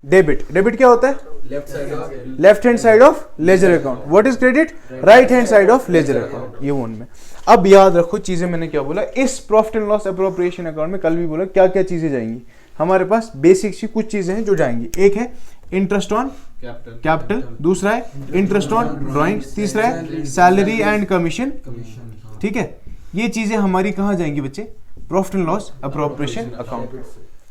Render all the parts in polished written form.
Debit, debit क्या होता है? Left hand side of ledger account. What is credit? Right hand side of ledger account. ये one में। अब याद रखो चीजें मैंने क्या बोला, इस profit and loss appropriation account में कल भी बोला क्या क्या चीजें जाएंगी हमारे पास। बेसिक सी कुछ चीजें हैं जो जाएंगी। एक है इंटरेस्ट ऑन कैपिटल, दूसरा है इंटरेस्ट ऑन ड्राइंग्स, तीसरा है सैलरी एंड कमीशन। ठीक है, ये चीजें हमारी कहाँ जाएंगी बच्चे? Profit and loss appropriation account.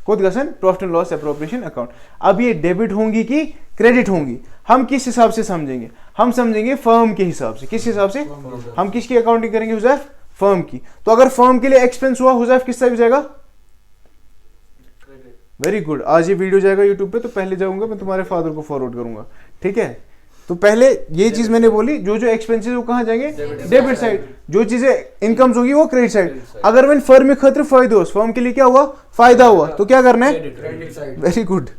खुद कसन profit and loss appropriation account. अब ये डेबिट होंगी कि क्रेडिट होंगी, हम किस हिसाब से समझेंगे? हम समझेंगे फर्म के हिसाब से। किस हिसाब से? हम किसकी अकाउंटिंग करेंगे हुजैफ? फर्म की। तो अगर फर्म के लिए एक्सपेंस हुआ हुजैफ किस साइड जाएगा? Very good. आज ये वीडियो जाएगा यूट्यूब पे तो पहले जाऊंगा मैं तुम्हारे फादर को फॉरवर्ड करूंगा। ठीक है, तो पहले ये चीज मैंने बोली, जो जो एक्सपेंसेस वो कहाँ जाएंगे? Debit side. जो चीजें इनकम्स होगी वो क्रेडिट साइड। अगर मैं फर्म में खतर फायदा, फर्म के लिए क्या हुआ? फायदा हुआ, तो क्या करना है? Very good.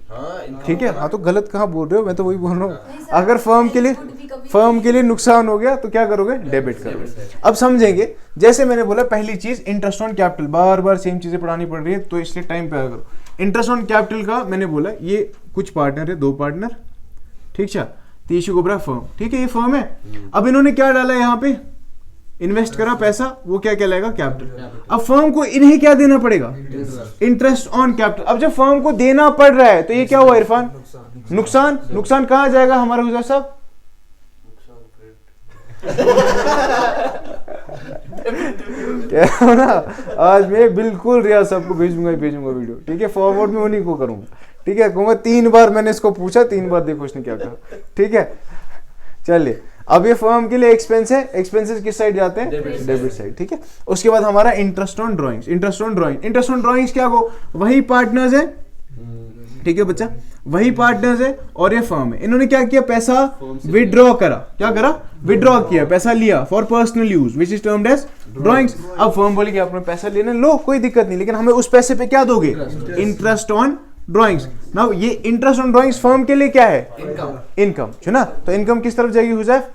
ठीक है, हाँ तो गलत कहाँ बोल रहे हो, मैं तो वही बोल रहा हूँ। अगर फर्म के लिए नुकसान हो गया तो क्या करोगे? डेबिट करोगे। अब समझेंगे, जैसे मैंने बोला पहली चीज interest on capital, bar bar same चीजें पढ़ानी पड़ रही है तो इसलिए टाइम पे आया करो। इंटरेस्ट ऑन कैपिटल का मैंने बोला ये कुछ पार्टनर है, 2 पार्टनर, ठीक है, तीसरी कोबरा फर्म। ठीक है, ये फर्म है। अब इन्होंने क्या डाला यहाँ पे? इन्वेस्ट करा पैसा, वो क्या कहलाएगा? कैपिटल। अब फर्म को इन्हें क्या देना पड़ेगा? Interest on capital. अब जब फर्म को देना पड़ रहा है तो ये क्या हुआ इरफान? नुकसान। नुकसान कहाँ जाएगा हमारा हुजैर साहब? क्या ना, आज मैं बिल्कुल रियाज साहब को भेजूंगा वीडियो। ठीक है, फॉरवर्ड में उन्हीं को करूंगा। ठीक है, कहूंगा 3 बार मैंने इसको पूछा, 3 बार देखो उसने क्या कहा। ठीक है, चलिए अब ये फर्म के लिए एक्सपेंस है, एक्सपेंसेस किस साइड जाते हैं? Debit side. ठीक है, उसके बाद हमारा interest on drawings. Interest on drawings क्या को? वही पार्टनर्स है। ठीक है बच्चा, वही पार्टनर्स है और ये फर्म है। इन्होंने क्या किया? पैसा विड्रॉ करा। क्या करा? विड्रॉ किया, पैसा लिया for personal use which is termed as drawings. अब फर्म बोली कि आपने पैसा लेने लो, कोई दिक्कत नहीं, लेकिन हमें उस पैसे पे क्या दोगे? Interest on drawings. नाउ ये इंटरेस्ट ऑन ड्राइंग्स फर्म के लिए क्या है? इनकम। सुना? तो इनकम किस तरफ जाएगी हुजैफ?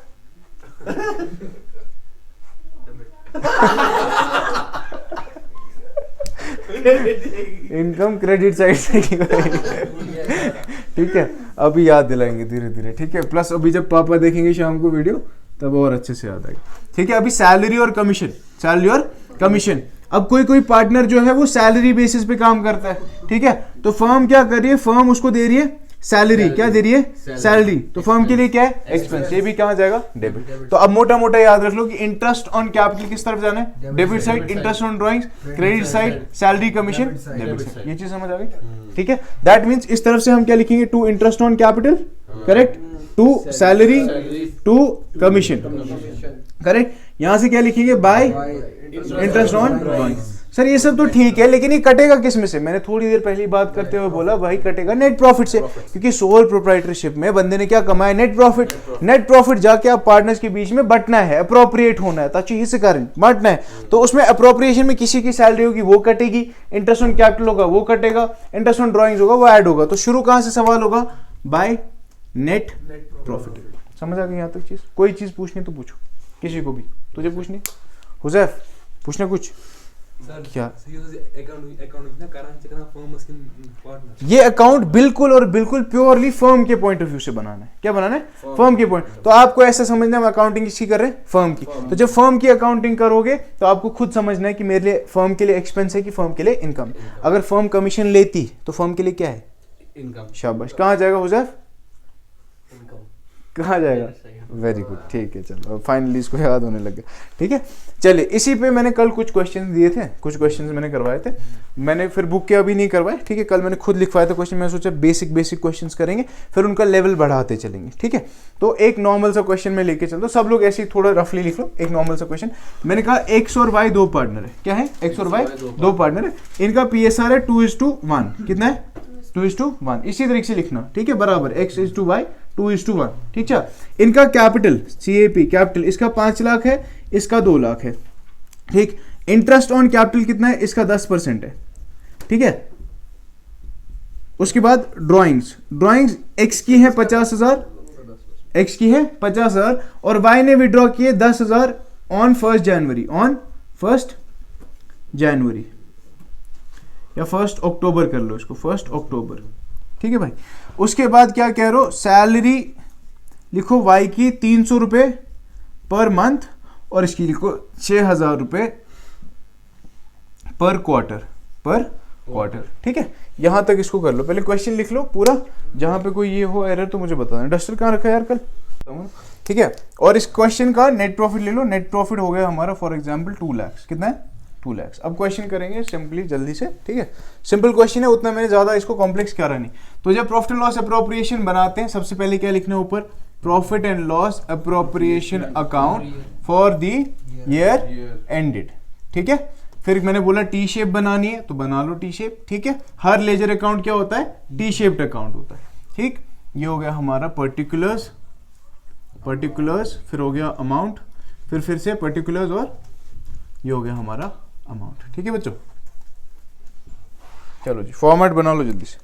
इनकम क्रेडिट साइड से। ठीक है, अभी याद दिलाएंगे धीरे धीरे। ठीक है, प्लस अभी जब पापा देखेंगे शाम को वीडियो तब और अच्छे से याद आएगी। ठीक है, अभी सैलरी और कमीशन, सैलरी और कमीशन। अब कोई पार्टनर जो है वो सैलरी बेसिस पे काम करता है। ठीक है, तो फर्म क्या कर रही है? फर्म उसको दे रही है सैलरी। क्या दे रही है? सैलरी। तो फर्म के लिए क्या है? एक्सपेंस। ये भी कहाँ जाएगा? डेबिट। तो अब मोटा मोटा याद रख लो कि इंटरेस्ट ऑन कैपिटल किस तरफ जाना है? Debit side. Interest on drawings credit side, salary commission debit side. ये चीज समझ आ गई? ठीक है, दैट मींस इस तरफ से हम क्या लिखेंगे? To interest on capital, correct, to salary, to commission, correct. यहां से क्या लिखेंगे? By interest on drawings. Sir ये सब तो ठीक है, लेकिन ये कटेगा किस में से? मैंने थोड़ी देर पहले बात करते हुए बोला भाई कटेगा नेट प्रॉफिट से, क्योंकि सोल प्रोप्राइटरशिप में बंदे ने क्या कमाया? Net profit. नेट प्रॉफिट जाके आप पार्टनर्स के बीच में बंटना है, अप्रोप्रिएट होना है, ताकि हिस्से कारण बांटना है। तो उसमें अप्रोप्रिएशन में किसी की सैलरी होगी वो कटेगी, इंटरेस्ट ऑन कैपिटल होगा वो कटेगा, इंटरेस्ट ऑन ड्राइंग्स होगा वो ऐड होगा। तो शुरू कहां से सवाल होगा? By net profit. समझ आ गई यहाँ तक चीज? कोई चीज पूछनी तो पूछो, किसी को भी। तुझे पूछनी हुजैफ? पूछना कुछ? क्या ये अकाउंट बिल्कुल और बिल्कुल प्योरली फर्म के पॉइंट ऑफ व्यू से बनाना है। क्या बनाना है? फर्म के पॉइंट। तो आपको ऐसा समझना है हम अकाउंटिंग किसकी कर रहे हैं? फर्म की। तो जब फर्म की अकाउंटिंग करोगे तो आपको खुद समझना है कि मेरे लिए फर्म के लिए एक्सपेंस है कि फर्म के लिए इनकम। अगर फर्म कमीशन लेती तो फर्म के लिए क्या है? इनकम। शाबाश। कहाँ जाएगा हुजैफ? कहाँ जाएगा? Very good. ठीक है, चलो फाइनली इसको याद होने लग गया। ठीक है, चलिए इसी पे मैंने कल कुछ क्वेश्चंस दिए थे, कुछ क्वेश्चंस मैंने करवाए थे। मैंने फिर बुक के अभी नहीं करवाए। ठीक है, कल मैंने खुद लिखवाए थे क्वेश्चन। मैंने सोचा बेसिक क्वेश्चंस करेंगे, फिर उनका लेवल बढ़ाते चलेंगे। ठीक है, तो एक नॉर्मल सा क्वेश्चन में लेके चलता हूं, सब लोग ऐसे ही थोड़ा रफली लिख लो। एक नॉर्मल सा क्वेश्चन, मैंने कहा एक्स और वाई 2 पार्टनर है। क्या है? एक्स और वाई 2 पार्टनर है। इनका PSR है 2:1। कितना है? 2:1। इसी तरीके से लिखना। ठीक है, बराबर x:y 2:1। ठीक है, इनका कैपिटल CAP कैपिटल इसका 5 लाख है, इसका 2 लाख है। ठीक, इंटरेस्ट ऑन कैपिटल कितना है? इसका 10% है। ठीक है, उसके बाद ड्राइंग्स x की है 50,000, x की है 50,000 और y ने विड्रॉ किए 10,000 ऑन 1 जनवरी, ऑन 1 जनवरी या 1 अक्टूबर कर लो इसको, 1 अक्टूबर। ठीक है भाई, उसके बाद क्या कह रहे हो, सैलरी लिखो वाई की 300 रुपये पर मंथ, और इसकी लिखो 6000 रुपये पर क्वार्टर। ठीक है, यहां तक इसको कर लो। पहले क्वेश्चन लिख लो पूरा, जहां पे कोई ये हो एरर तो मुझे बता देना। डस्टर कहाँ रखा है यार कल? ठीक है, और इस क्वेश्चन का नेट प्रॉफिट ले लो। नेट प्रॉफिट हो गया हमारा फॉर एग्जांपल 2 लाख। कितना है? 2 लाख। अब क्वेश्चन करेंगे सिंपली जल्दी से। ठीक है, सिंपल क्वेश्चन है, उतना मैंने ज्यादा इसको कॉम्प्लेक्स करा नहीं। तो जब प्रॉफिट एंड लॉस अप्रोप्रिएशन बनाते हैं, सबसे पहले क्या लिखना है ऊपर? Profit and loss appropriation account for the year ended. ठीक है, फिर मैंने बोला टी शेप बनानी है तो बना लो टी शेप। ठीक है, हर लेजर अकाउंट क्या होता है? टी शेप्ड अकाउंट होता है। ठीक, ये हो गया हमारा पर्टिकुलर्स, फिर हो गया अमाउंट, फिर से पर्टिकुलर्स, और ये हो गया हमारा अमाउंट। ठीक है बच्चों, चलो जी फॉर्मेट बना लो जल्दी से।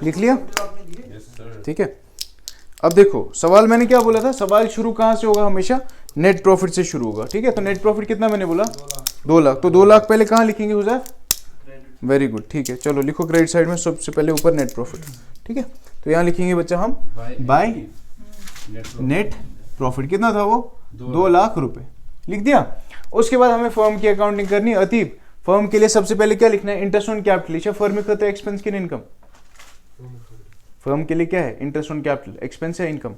लिख लिया? ठीक है, अब देखो सवाल मैंने क्या बोला था, सवाल शुरू कहां से होगा? हमेशा नेट प्रॉफिट से शुरू होगा। ठीक है, तो नेट प्रॉफिट कितना मैंने बोला? 2 लाख। तो 2 लाख पहले कहां लिखेंगे हुजैफ? Very good. ठीक है, चलो लिखो क्रेडिट साइड में सबसे पहले ऊपर नेट प्रॉफिट। ठीक है, तो यहाँ लिखेंगे बच्चा हम बाय नेट प्रॉफिट। कितना था वो? 2 लाख रुपए। लिख दिया। उसके बाद हमें फर्म की अकाउंटिंग करनी है। अतीब, फर्म के लिए सबसे पहले क्या लिखना है? Interest on capital. फर्म में कहते हैं एक्सपेंस की इनकम। फर्म के लिए क्या है? Interest on capital. एक्सपेंस है इनकम?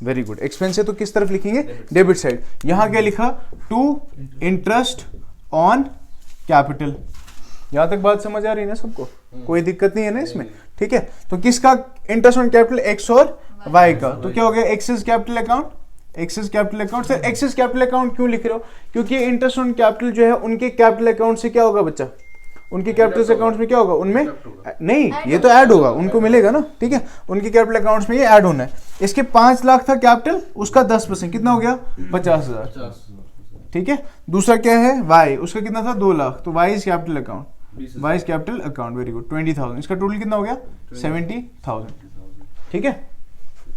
वेरी गुड, एक्सपेंस है तो किस तरफ लिखेंगे? Debit side. यहां क्या लिखा? To interest on capital. यहां तक बात समझ आ रही है ना सबको? कोई दिक्कत नहीं है ना इसमें? ठीक है, तो किसका इंटरेस्ट ऑन कैपिटल? एक्स और वाई का। तो क्या हो गया? Excess capital account. Excess capital account. Sir excess capital account क्यों लिख रहे हो? क्योंकि इंटरेस्ट ऑन कैपिटल जो है उनके कैपिटल अकाउंट से क्या होगा बच्चा? उनके कैपिटल अकाउंट में क्या होगा? उनमें नहीं, ये तो ऐड होगा, उनको मिलेगा ना। ठीक है, उनके कैपिटल अकाउंट्स में ये ऐड होना है। इसके 5 लाख था कैपिटल, उसका 10% कितना हो गया? 50,000। ठीक है, दूसरा क्या है? वाई, उसका कितना था? 2 लाख। तो Y is capital account, Y is capital account. Very good, 20,000। इसका टोटल कितना हो गया? 70,000। ठीक है,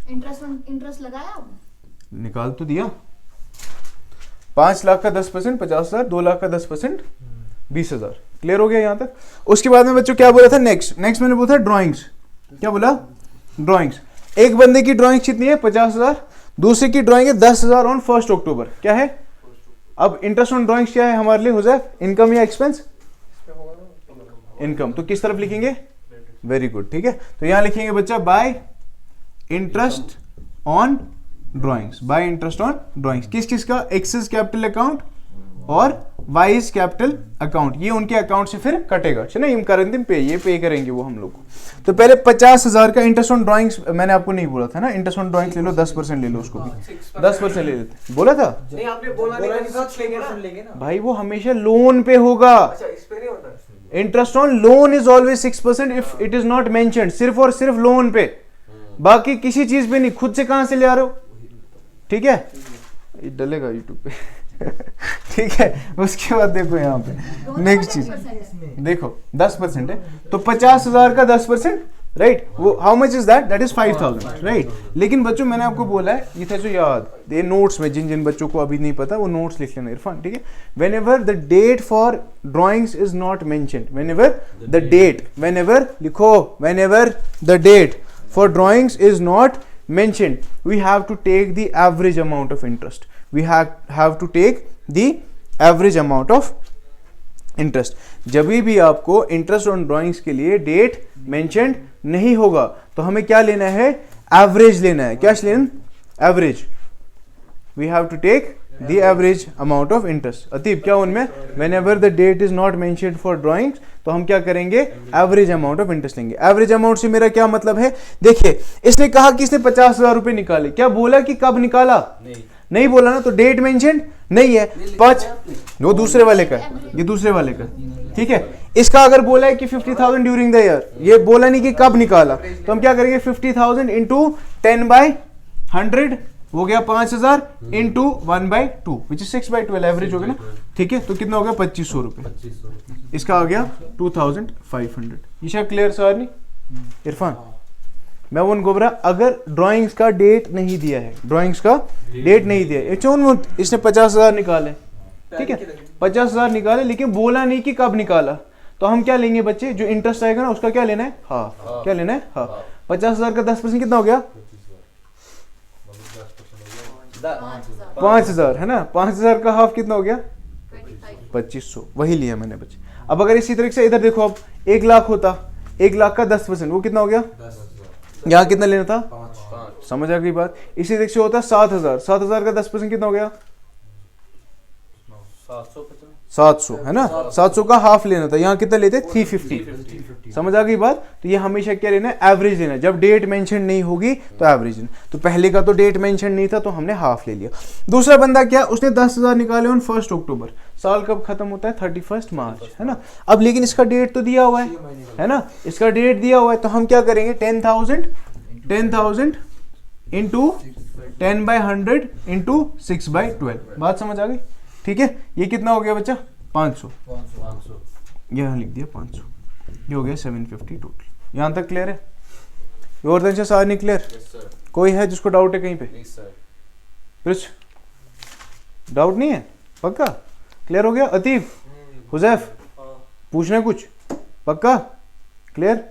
इंटरेस्ट लगाया आपने? निकाल तो दिया। 5 लाख का 10% 50,000, 2 लाख का 10% 20,000। क्लियर हो गया यहाँ तक? उसके बाद में बच्चों क्या बोला था? नेक्स्ट मैंने बोला था ड्राइंग्स। क्या बोला? ड्राइंग्स। एक बंदे की ड्राइंग कितनी है? 50,000। दूसरे की ड्राइंग है 10,000 ऑन 1 अक्टूबर। क्या है? अब इंटरेस्ट ऑन ड्राइंग्स क्या है हमारे लिए हुजैफ? इनकम या एक्सपेंस? इनकम। तो किस तरफ लिखेंगे? Very good. ठीक है, तो यहां लिखेंगे बच्चा bye interest on drawings. Bye interest on drawings किस किस का? एक्सेस कैपिटल अकाउंट और वाइज कैपिटल अकाउंट। ये उनके अकाउंट से फिर कटेगा। चलो हम करेंगे पे, ये पे करेंगे वो हम लोग को। तो पहले 50,000 का इंटरेस्ट ऑन ड्राइंग्स मैंने आपको नहीं बोला था ना? इंटरेस्ट ऑन ड्राइंग्स ले लो, 10% ले लो, उसको भी 10% ले लेते। बोला था नहीं, आपने बोला नहीं, लेंगे ना भाई, वो हमेशा लोन पे होगा। अच्छा, इस पे नहीं होता। Interest on loan is always 6% if it is not mentioned. सिर्फ और सिर्फ लोन पे, बाकी किसी चीज पे नहीं। खुद से कहां से ले आ रहे हो? ठीक है, ये डलेगा यूट्यूब पे। ठीक है, उसके बाद देखो यहाँ पे नेक्स्ट चीज देखो, 10% है तो 50,000 का 10%, राइट? वो how much is that? That is 5,000, right? लेकिन बच्चों मैंने आपको बोला है, ये था जो याद, ये नोट्स में जिन बच्चों को अभी नहीं पता वो नोट्स लिख लेना इरफान। ठीक है, whenever the date for drawings is not mentioned, whenever the date, whenever लिखो, whenever the date for drawings is not mentioned, we have to take the average amount of interest. We have to take the average amount of interest. जब भी आपको interest on drawings के लिए date mentioned नहीं होगा तो हमें क्या लेना है? एवरेज लेना है। क्या लेना? Average. We have to take the average amount of interest. अतीब क्या उनमें? whenever the date is not mentioned for drawings, तो हम क्या करेंगे? एवरेज अमाउंट ऑफ इंटरेस्ट लेंगे। एवरेज अमाउंट से मेरा क्या मतलब है? देखिए, इसने कहा कि इसने 50,000 रुपए निकाले। क्या बोला कि कब निकाला? नहीं बोला ना, तो डेट मेंशन नहीं है। 5 वो दूसरे वाले का, ये दूसरे वाले का। ठीक है, इसका अगर बोला है कि 50,000 ड्यूरिंग द ईयर, ये बोला नहीं कि कब निकाला, तो हम क्या करेंगे? 50,000 इंटू 10/100 हो गया 5,000 इंटू 1/2 विच इज 6/12 एवरेज हो गया ना। ठीक है, तो कितना हो गया? 2500 रुपए। इसका आ गया 2,500। ये शायद क्लियर सर नहीं इरफान? मैं वो गोबरा, अगर ड्राइंग्स का डेट नहीं दिया है, ड्राइंग्स का डेट नहीं दिया है, इसने 50,000 निकाले। ठीक है, 50,000 निकाले लेकिन बोला नहीं कि कब निकाला, तो हम क्या लेंगे बच्चे, जो इंटरेस्ट आएगा ना उसका क्या लेना है, हाफ। क्या लेना है, हाफ। 50,000 का 10% कितना हो गया, 5,000 है ना। 5,000 का हाफ कितना हो गया, 2500। वही लिया मैंने बच्चे। अब अगर इसी तरीके से इधर देखो, अब 1 लाख होता, 1 लाख का 10% वो कितना हो गया, यहाँ कितना लेना था, 5। समझ आ गई बात। इसी तरीके से होता 7,000, 7,000 का 10% कितना हो गया, 700 है ना। 700 का हाफ लेना था, यहाँ कितना लेते, 350। समझ आ गई बात। तो ये हमेशा क्या लेना है, एवरेज लेना है। जब डेट मेंशन नहीं होगी तो एवरेज लेना। तो पहले का तो डेट मेंशन नहीं था तो हमने हाफ ले लिया। दूसरा बंदा क्या, उसने 10,000 निकाले ऑन 1 अक्टूबर। साल कब खत्म होता है, 31 मार्च है ना। अब लेकिन इसका डेट तो दिया हुआ है ना, इसका डेट दिया हुआ है। तो हम क्या करेंगे, 10,000 इंटू 10/100 इंटू 6/12। बात समझ आ गई, ठीक है। ये कितना हो गया बच्चा, 500। यहाँ लिख दिया 500, ये हो गया 750 टोटल। यहाँ तक क्लियर है, और दिन से सारे नहीं क्लियर। कोई है जिसको डाउट है कहीं पे, कुछ डाउट नहीं है, पक्का क्लियर हो गया। अतीफ, हुजैफ, पूछना है कुछ, पक्का क्लियर।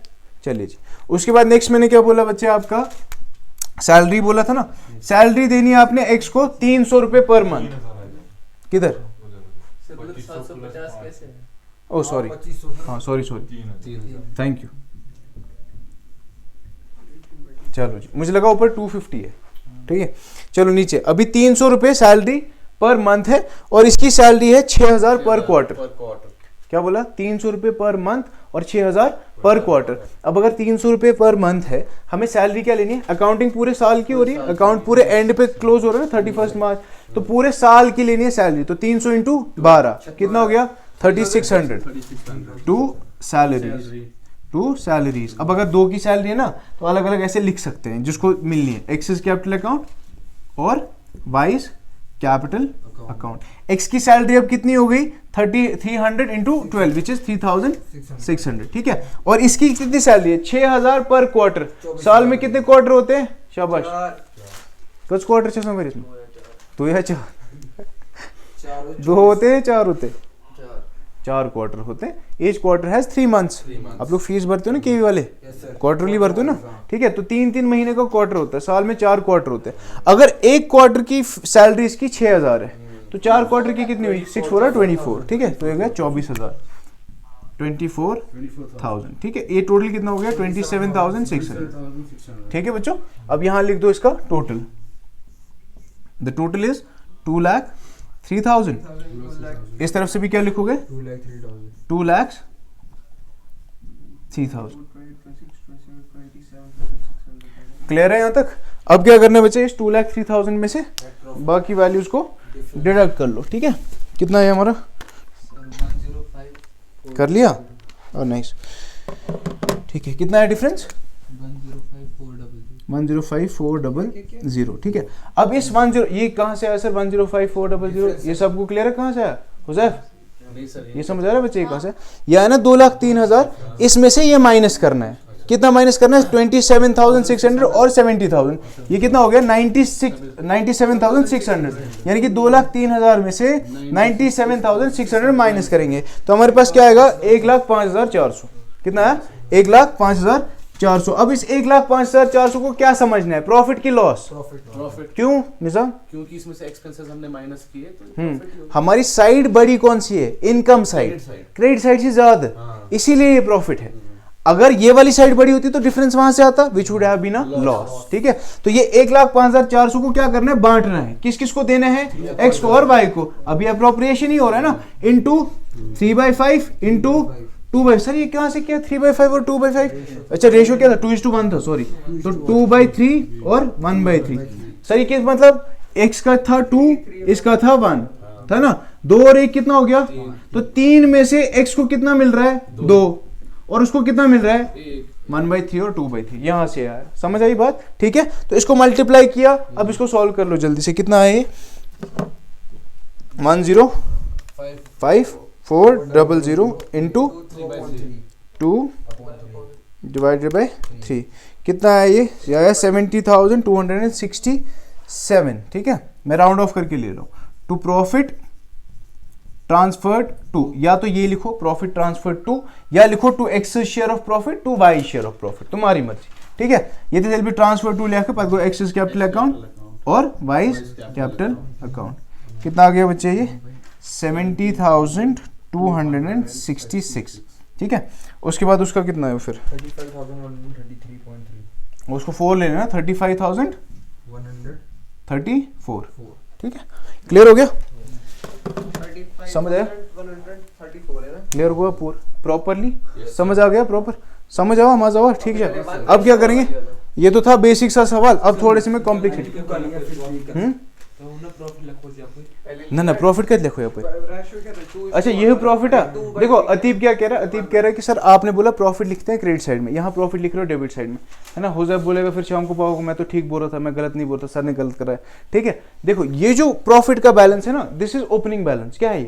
चलिए जी, उसके बाद नेक्स्ट मैंने क्या बोला बच्चे, आपका सैलरी बोला था ना। सैलरी देनी है आपने एक्स को 300 रुपए पर मंथ। किधर, ओ सॉरी, हाँ सॉरी, थैंक यू। चलो जी, मुझे लगा ऊपर 250 है, ठीक है। चलो नीचे, अभी 300 रुपए सैलरी पर मंथ है और इसकी सैलरी है 6,000 पर क्वार्टर। क्या बोला, 300 रुपए पर मंथ और 6,000 पर क्वार्टर। अब अगर 300 रुपए पर मंथ है, हमें सैलरी क्या लेनी है, अकाउंटिंग पूरे साल की हो रही है, अकाउंट पूरे एंड पे क्लोज हो रहा है ना 31 मार्च, तो पूरे साल की लेनी है सैलरी। तो 300 इंटू 12 कितना हो गया, 3600 टू सैलरीज। अब अगर 2 की सैलरी है ना तो अलग अलग ऐसे लिख सकते हैं जिसको मिलनी है, एक्सिस कैपिटल अकाउंट और वाइज कैपिटल अकाउंट। एक्स की सैलरी अब कितनी हो गई, 300 इंटू 12 विच इज 3600, ठीक है। और इसकी कितनी सैलरी है, 6,000 पर क्वार्टर। साल में कितने क्वार्टर होते हैं, शाबाश, कुछ क्वार्टर छह मेरे इसमें तो यह 2 होते हैं, 4 होते हैं, 4 क्वार्टर होते हैं। H quarter has 3 months. आप लोग फीस भरते हो ना केवी वाले, क्वार्टरली भरते हो ना, ठीक है। तो 3-3 महीने का क्वार्टर होता है, साल में 4 क्वार्टर होते हैं। अगर एक क्वार्टर की सैलरी इसकी 6,000 है तो 4 क्वार्टर की कितनी हुई, 6 4 24, ठीक है। तो ये गया 24,000, 24,000, ठीक है। ये टोटल कितना हो गया, 27,600, ठीक है बच्चों। अब यहाँ लिख दो इसका टोटल, द टोटल इज 2,03,000। इस तरफ से भी क्या लिखोगे, 2,03,000। क्लियर है यहाँ तक। अब क्या करना है बच्चे, इस 2,03,000 में से बाकी वैल्यूज को डिडक्ट कर लो, ठीक है। कितना है हमारा, कर लिया, और नाइस, ठीक है। कितना है डिफरेंस, 105,400, ठीक है। अब इस 10, ये कहाँ से आया सर 105,400, ये सबको क्लियर है कहाँ से आया हुजैफ, ये समझ आ रहा है बच्चे कहाँ से, ये है ना 2,03,000, इसमें से ये माइनस करना है। कितना माइनस करना है, 27,600 और 70,000, ये कितना हो गया 97,600, यानी कि 2,03,000 में से 97,600 माइनस करेंगे तो हमारे पास क्या आएगा, 1,05,400। कितना है, 1,05,400। अब इस 1,05,400 को क्या समझना है, प्रॉफिट की लॉस, प्रॉफिट। क्यों निजाम, क्योंकि इसमें से एक्सपेंसेस हमने माइनस किए तो हमारी साइड बड़ी कौन सी है, इनकम साइड, क्रेडिट साइड से ज्यादा, इसीलिए ये प्रॉफिट है। अगर ये वाली साइड बड़ी होती तो डिफरेंस वहां से आता, which would have been a loss, ठीक है। तो ये 1,05,400 को क्या करना है, बांटना है, किस किस को देना है, एक्स को और वाई को। अभी अप्रोप्रिएशन ही हो रहा है ना, इंटू 3/5 इंटू 2/5। सर ये कहां से क्या, 3/5 और 2/5, अच्छा रेशियो क्या था, 2:1 था, सॉरी। तो 2/3 और 1/3। सर ये किस मतलब, एक्स का था 2, इसका था 1, था ना। 2 और 1 कितना हो गया, तो 3 में से एक्स को कितना मिल रहा है, 2, और उसको कितना मिल रहा है, 1/3 और 2/3, यहां से आया, समझ आई बात, ठीक है। तो इसको मल्टीप्लाई किया, अब इसको सॉल्व कर लो जल्दी से, कितना है 1,05,400 इंटू 2 डिवाइडेड बाई 3, कितना है ये आया 70,267, ठीक है। मैं राउंड ऑफ करके ले रहा हूँ। टू प्रॉफिट ट्रांसफर्ड टू, या तो ये लिखो प्रॉफिट ट्रांसफर्ड टू, या लिखो to X share of profit to Y share of profit, तुम्हारी मर्जी, ठीक है। ये तो भी ट्रांसफर टू लिखा पर एक्स कैपिटल अकाउंट और वाई कैपिटल अकाउंट। कितना आ गया बच्चे ये 70,266, ठीक है। उसके बाद उसका कितना है फिर 35,133.3 उसको 4 लेना ना 35,134, ठीक है। क्लियर हो गया, समझ आया, 134 है ना। क्लियर हुआ प्रॉपरली, समझ आ गया प्रॉपर, समझ आवा मजा आवा, ठीक है। अब क्या करेंगे, ये तो था बेसिक सा सवाल, अब थोड़े से में कॉम्प्लिकेटेड। ना प्रॉफिट क्या लिखो यहाँ पे, अच्छा ये प्रॉफिट है। देखो अतीब क्या कह रहा है, अतीब कह रहा है कि सर आपने बोला प्रॉफिट लिखते हैं क्रेडिट साइड में, यहाँ प्रॉफिट लिख रहे हो डेबिट साइड में, है ना। हुजैफ बोलेगा फिर शाम को पाओगे मैं तो ठीक बोल रहा था, मैं गलत नहीं बोल रहा, सर ने गलत करा है, ठीक है। देखो ये जो प्रॉफिट का बैलेंस है ना, दिस इज ओपनिंग बैलेंस, क्या है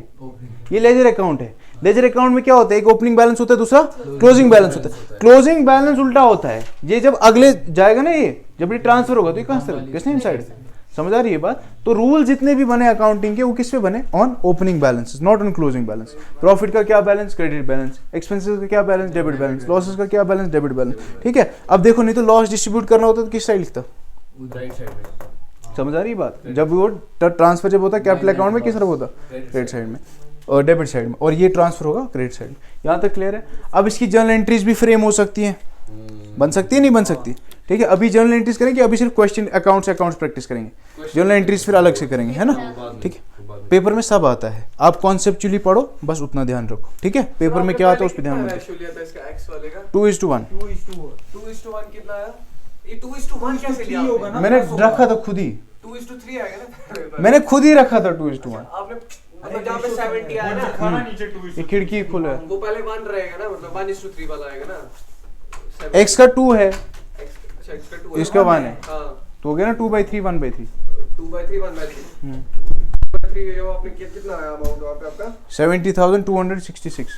ये लेजर अकाउंट है। लेजर अकाउंट में क्या होता है, एक ओपनिंग बैलेंस होता है, दूसरा क्लोजिंग बैलेंस होता है। क्लोजिंग बैलेंस उल्टा होता है, ये जब अगले जाएगा ना, ये जब ये ट्रांसफर होगा तो ये कहां से किसने साइड, समझ आ रही है बात। तो रूल जितने भी बने अकाउंटिंग के वो किस पे बने, on opening balance, not on closing balance. Profit का क्या बैलेंस, क्रेडिट बैलेंस, एक्सपेंसेस का क्या बैलेंस, डेबिट बैलेंस, लॉसेस का क्या बैलेंस, डेबिट बैलेंस, ठीक है। अब देखो नहीं तो लॉस डिस्ट्रीब्यूट करना होता तो किस साइड लिखता, समझ आ रही है बात। जब वो ट्रांसफर जब होता है कैपिटल अकाउंट में किस तरफ होता, क्रेडिट साइड में और डेबिट साइड में, और ये ट्रांसफर होगा क्रेडिट साइड में। यहाँ तक क्लियर है। अब इसकी जर्नल एंट्रीज भी फ्रेम हो सकती हैं, बन सकती है नहीं बन सकती, ठीक है। अभी जर्नल एंट्रीज करेंगे, अभी सिर्फ क्वेश्चन अकाउंट्स प्रैक्टिस करेंगे, जर्नल एंट्रीज फिर अलग से करेंगे, है ना, ठीक है। पेपर में सब आता है, आप कॉन्सेप्चुअली पढ़ो, बस उतना ध्यान रखो, ठीक है। पेपर में क्या आता है उस पर ध्यान रखो। 2:1 2:1 कितना आया, ये 2:1 कैसे लिया आपने? मैंने रखा था खुद ही, 2:3 आएगा ना, मैंने खुद ही रखा था 2:1। आपने मतलब जहाँ पे 70 आया ना, ये खिड़की खुला है, वो पहले 1 रहेगा ना, मतलब 1:3 वाला आएगा ना। x का 2 है, अच्छा x का 2 इसका 1 है, हाँ तो हो गया ना 2/3 1/3 2/3 1/3 2/3 ये आपने कितना आया अमाउंट वहाँ पे आपका 70,266।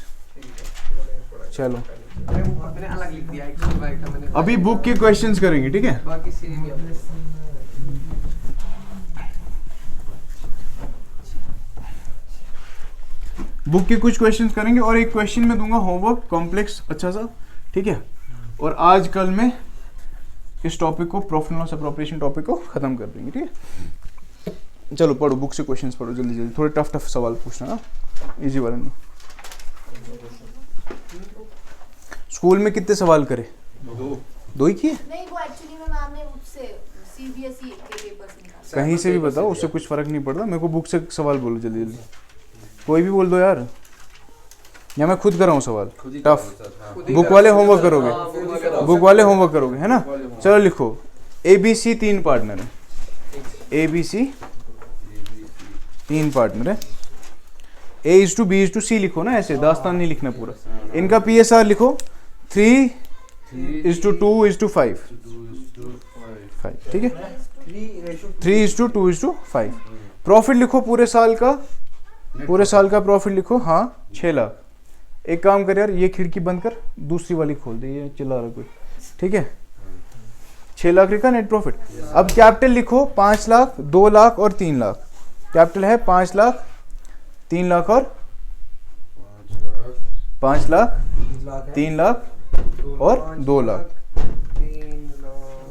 चलो मैंने अलग लिख दिया x का मैंने, अभी बुक के क्वेश्चंस करेंगे, ठीक है। बाकी सेम ही है। बुक के कुछ क्वेश्चंस करेंगे और एक क्वेश्चन में दूंगा होमवर्क कॉम्प्लेक्स अच्छा सा, ठीक है। और आज कल में इस टॉपिक को profit and loss appropriation topic को खत्म कर देंगे, ठीक है। चलो पढ़ो बुक से क्वेश्चंस पढ़ो जल्दी जल्दी, थोड़े टफ सवाल पूछना ना, इजी वाला नहीं। स्कूल में कितने सवाल करे, दो ही किए, नहीं वो एक्चुअली में मैम ने उससे सीबीएसई के पेपर से निकाला। कहीं से भी बताओ, उससे कुछ फर्क नहीं पड़ता। मेरे को बुक से सवाल बोलो जल्दी जल्दी, कोई भी बोल दो यार, या मैं खुद कर रहा हूँ सवाल टफ। बुक वाले होमवर्क करोगे, बुक वाले होमवर्क करोगे, है ना। चलो लिखो ABC 3 पार्टनर है, ABC 3 पार्टनर है, A:B:C लिखो ना, ऐसे दास्तान नहीं लिखना पूरा। इनका PSR लिखो 3:2:5, ठीक है, 3:2:5। प्रॉफिट लिखो पूरे साल का प्रॉफिट लिखो, हाँ 6 लाख। एक काम कर यार, ये खिड़की बंद कर, दूसरी वाली खोल दे, ये चिल्ला रहा कोई, ठीक है। 6 लाख लिखा नेट प्रॉफिट। अब कैपिटल लिखो 5 लाख, 2 लाख और 3 लाख। कैपिटल है 5 लाख, 3 लाख और 5 लाख, 3 लाख और 2 लाख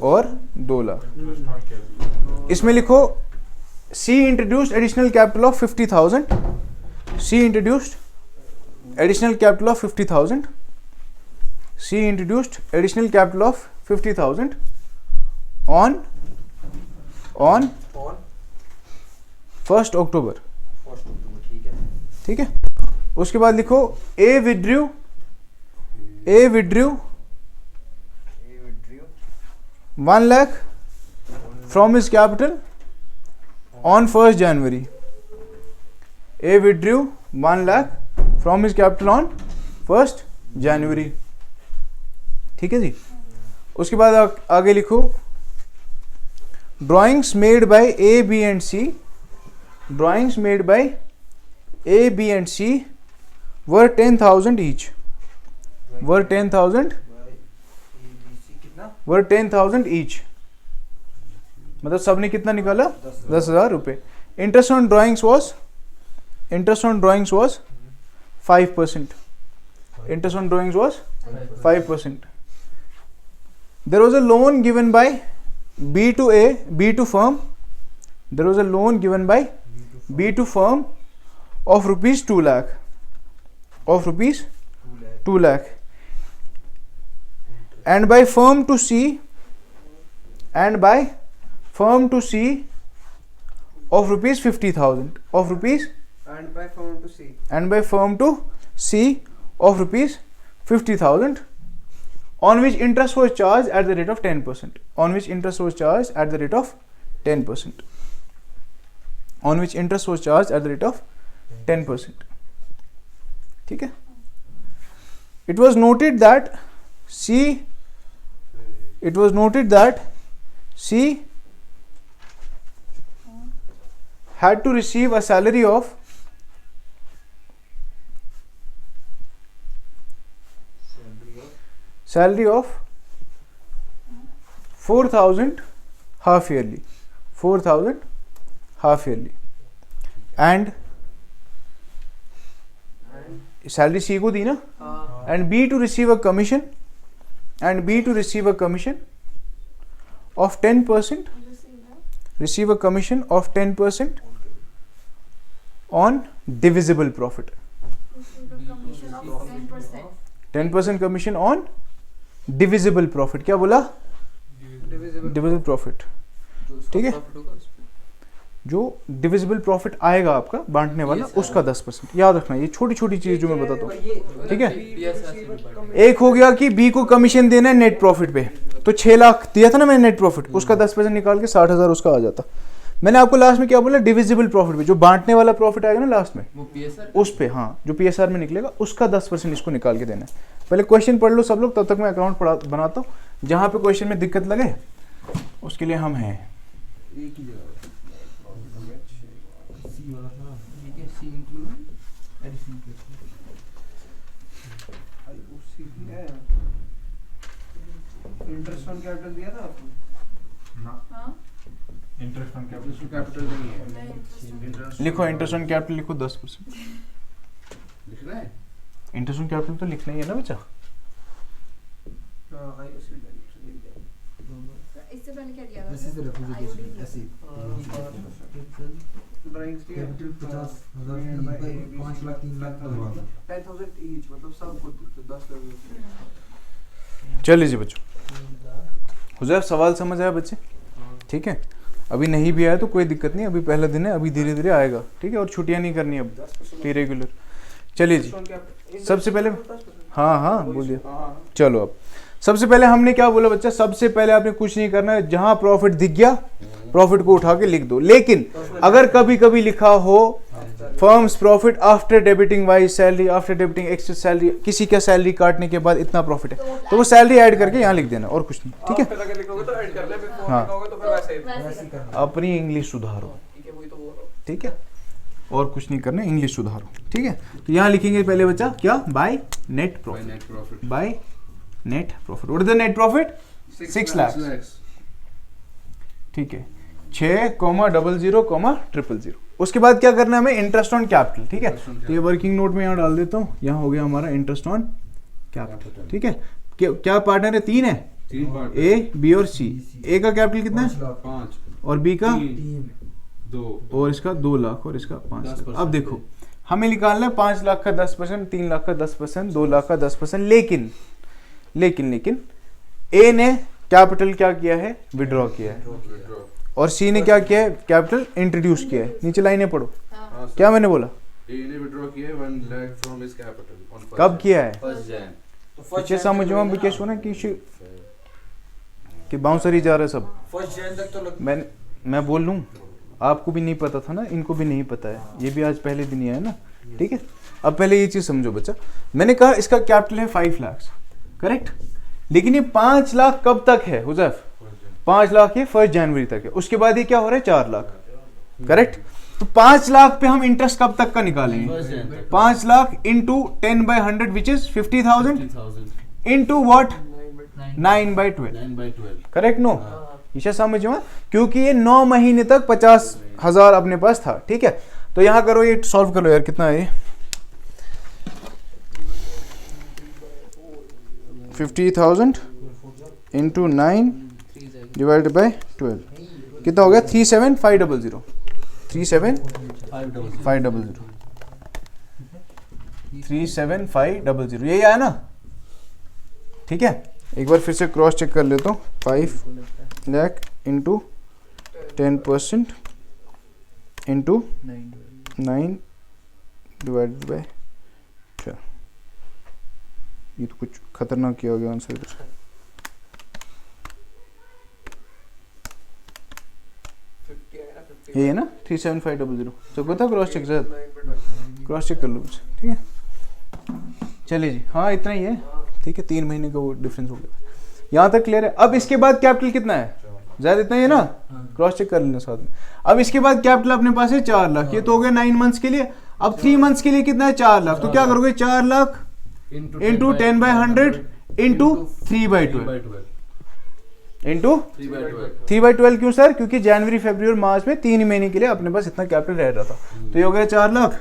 और 2 लाख। इसमें लिखो C introduced additional capital of 50,000. C introduced additional capital of 50,000. C introduced additional capital of 50,000 on 1st October. ठीक है। उसके बाद लिखो A withdrew 1 lakh from his capital on 1st January. A withdrew 1 lakh from his capital on 1st January. ठीक है जी। उसके बाद आगे लिखो drawings made by A, B and C. Drawings made by A, B and C were 10,000 each. Were 10,000 each. मतलब सबने कितना निकाला 10,000 रुपए। Interest on drawings interest on drawings was 5%. Interest on drawings was 5%. There was a loan given by B to A, B to firm. There was a loan given by B to firm of rupees 2 lakh. Of rupees 2 lakh. And by firm to C. And by firm to C of rupees 50,000. Of rupees. And by firm to C. And by firm to C of rupees 50,000, on which interest was charged at the rate of 10%. On which interest was charged at the rate of 10%. On which interest was charged at the rate of 10%. ठीक है? It was noted that C had to receive a salary of 4,000 half yearly. 4,000 half yearly. And salary C को दी ना? And B to receive a commission. And B to receive a commission of 10%. Receive a commission of 10% on divisible profit. 10% commission on divisible profit. क्या बोला? Divisible profit. ठीक है? जो divisible profit आएगा आपका बांटने वाला उसका 10%. याद रखना, ये छोटी छोटी चीज जो मैं बताता हूँ. ठीक है? एक हो गया कि बी को कमीशन देना है नेट प्रॉफिट पे, तो 6 लाख दिया था ना मैंने नेट प्रॉफिट, उसका 10% निकाल के 60,000 उसका आ जाता. मैंने आपको लास्ट में क्या बोला? डिविजिबल प्रॉफिट पे जो बांटने वाला प्रॉफिट आएगा ना लास्ट में, उस पे, हाँ, जो पीएसआर में निकलेगा उसका 10% इसको निकाल के देना है. पहले क्वेश्चन पढ़ लो सब लोग, तब तक मैं अकाउंट बनाता हूँ. जहाँ पे क्वेश्चन में दिक्कत लगे उसके लिए हम हैं. इंटरेस्ट ऑन कैपिटल दिया था आपको? इंटरेस्ट ऑन कैपिटल नहीं है. लिखो इंटरेस्ट ऑन कैपिटल, लिखो 10%. लिखना है? इंटरेस्ट ऑन कैपिटल तो लिखना ही है ना बच्चा. इससे पहले क्या दिया था? दिस इज द रेप्रेजेंटेशन ऐसे ड्राइंग्स दिया कैपिटल 50,000 बाय 5 लाख 3 लाख का 10,000 ईच, मतलब सब कुछ 10 लाख. चल लीजिए बच्चों. हुज़ैफ सवाल समझ आया बच्चे? ठीक है. अभी नहीं भी आया तो कोई दिक्कत नहीं, अभी पहला दिन है, अभी धीरे धीरे आएगा. ठीक है? और छुट्टियां नहीं करनी अब, रेगुलर. चलिए जी, सबसे पहले हाँ बोलिए. चलो अब सबसे पहले हमने क्या बोला बच्चा? सबसे पहले आपने कुछ नहीं करना है, जहां प्रॉफिट दिख गया प्रॉफिट को उठा के लिख दो. लेकिन अगर कभी कभी लिखा हो firms profit after debiting wise salary, after debiting extra salary, किसी का सैलरी काटने के बाद इतना प्रॉफिट है, तो वो सैलरी ऐड करके यहाँ लिख देना, और कुछ नहीं. ठीक है? अगर लिखोगे तो ऐड कर ले, फिर हाँ. लिखोगे तो फिर वैसे ही. अपनी इंग्लिश सुधारो. ठीक है, वही तो बोल रहा हूं. ठीक है? और कुछ नहीं करना, इंग्लिश सुधारो. ठीक है? तो यहाँ लिखेंगे पहले बच्चा क्या? By net profit. By net profit. What is the net profit? 6 lakh. ठीक है? 6,00,00,000. उसके बाद क्या करना है हमें? Interest on capital. ठीक है? तो ये वर्किंग नोट में यहाँ डाल देता हूँ. यहाँ हो गया हमारा इंटरेस्ट ऑन कैपिटल. ठीक है? क्या पार्टनर है? 3 है, ए, बी और सी. ए का कैपिटल कितना है? 5 और बी का 2 और इसका 2 लाख और इसका 5 लाख. अब देखो हमें निकालना है 5 लाख का 10%, 3 लाख का 10%, 2 लाख का 10%. लेकिन ए ने कैपिटल क्या किया है? विड्रॉ किया है. और सी ने क्या किया है? कैपिटल इंट्रोड्यूस किया है. नीचे लाइनें पढ़ो. क्या मैंने बोला? ए ने विड्रॉ किया है 1 lakh from his capital on कब किया है? 1 जैन. पीछे समझो विकेश होना कि बाउंसर ही जा रहा है सब. 1 जैन तक तो मैं बोल लूँ, आपको भी नहीं पता था ना, इनको भी नहीं पता है, ये भी आज पहले दिन ही आया ना. ठीक है? अब पहले ये चीज समझो बच्चा. मैंने कहा इसका कैपिटल है 5 लाख, करेक्ट? लेकिन ये 5 लाख कब तक है हुज़ैफ? 5 लाख ये 1 जनवरी तक है. उसके बाद ये क्या हो रहा है? 4 लाख, करेक्ट? तो 5 लाख पे हम इंटरेस्ट कब तक का निकालेंगे? 5 lakh into 10/100 which is 50,000 into what? 9/12. Correct? No, इसे समझो, क्योंकि ये 9 महीने तक 50,000 अपने पास था. ठीक है? तो यहाँ करो, ये सॉल्व कर लो यार, कितना है ये 50,000 इंटू 9 डिवाइड बाय 12 कितना हो गया 37500 37500 यही आया ना। ठीक है, एक बार फिर से क्रॉस चेक कर लेता हूँ। 5 lakh into 10% into 9 divided by 12। ये तो कुछ खतरनाक किया हो गया आंसर इधर। ये है ना 37500। सबको था cross check sir, cross check कर लो मुझे। ठीक है, चलिए जी, हाँ इतना ही है। ठीक है, 3 महीने का वो डिफरेंस हो गया। यहाँ तक क्लियर है। अब इसके बाद कैपिटल कितना है, ज्यादा इतना ही है ना, क्रॉस चेक कर लेना साथ में। अब इसके बाद कैपिटल अपने पास है 4 लाख, ये तो हो गया 9 मंथ्स के लिए। अब 3 मंथ्स के लिए कितना है 4 लाख, तो क्या करोगे 4 लाख इंटू 10/100 इंटू 3/12 इंटू 3/12। क्यों सर, क्योंकि जनवरी फरवरी और मार्च में 3 महीने के लिए अपने पास इतना कैपिटल रह रहा था। तो ये हो गया 4 लाख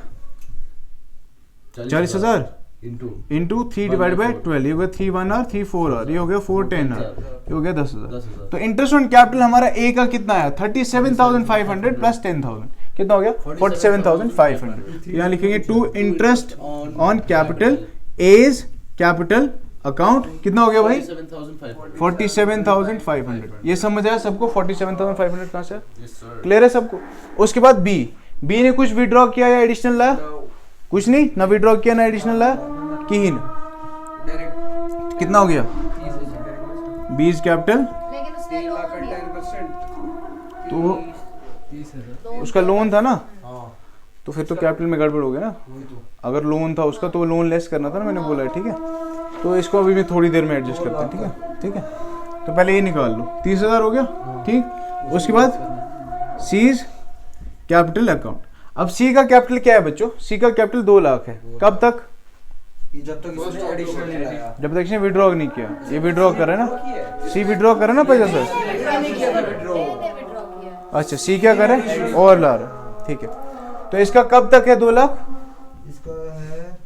40,000 इंटू 3 डिवाइड बाई 12, ये हो गया 3 1 और 3 4 और ये हो गया 4 10 और ये हो गया 10,000। तो इंटरेस्ट ऑन कैपिटल हमारा ए का कितना है 37,500 प्लस 10,000 कितना हो गया 47,500। यहाँ लिखेंगे to interest on capital as capital account कितना हो गया भाई 47,500। ये समझ आया सबको 47,500 कहाँ से क्लियर है सबको। उसके बाद बी ने कुछ विड्रॉ किया या एडिशनल लाया, कुछ नहीं, ना विड्रॉ किया ना एडिशनल लाया किन, कितना हो गया 20 कैपिटल, लेकिन उसने लोन दिया 10%। तो उसका लोन था ना, तो फिर तो कैपिटल में गड़बड़ हो गया ना। अगर लोन था उसका तो लोन लेस करना था ना, मैंने बोला है। ठीक है, तो इसको अभी मैं थोड़ी देर में एडजस्ट करते हैं। ठीक है, ठीक है, तो पहले ये निकाल लो 30,000 हो गया। ठीक, उसके बाद सीज कैपिटल अकाउंट। अब सी का कैपिटल क्या है बच्चों, सी का कैपिटल 2 लाख है। कब तक, जब तक इसने एडिशनल नहीं लाया, जब तक इसने विड्रॉ नहीं किया। ये विड्रॉ कर रहा है ना, सी विड्रॉ कर रहा है ना 50,000। अच्छा, सी क्या कर रहा है और ला रहा है। ठीक है, तो इसका कब तक है 2 लाख, इसका है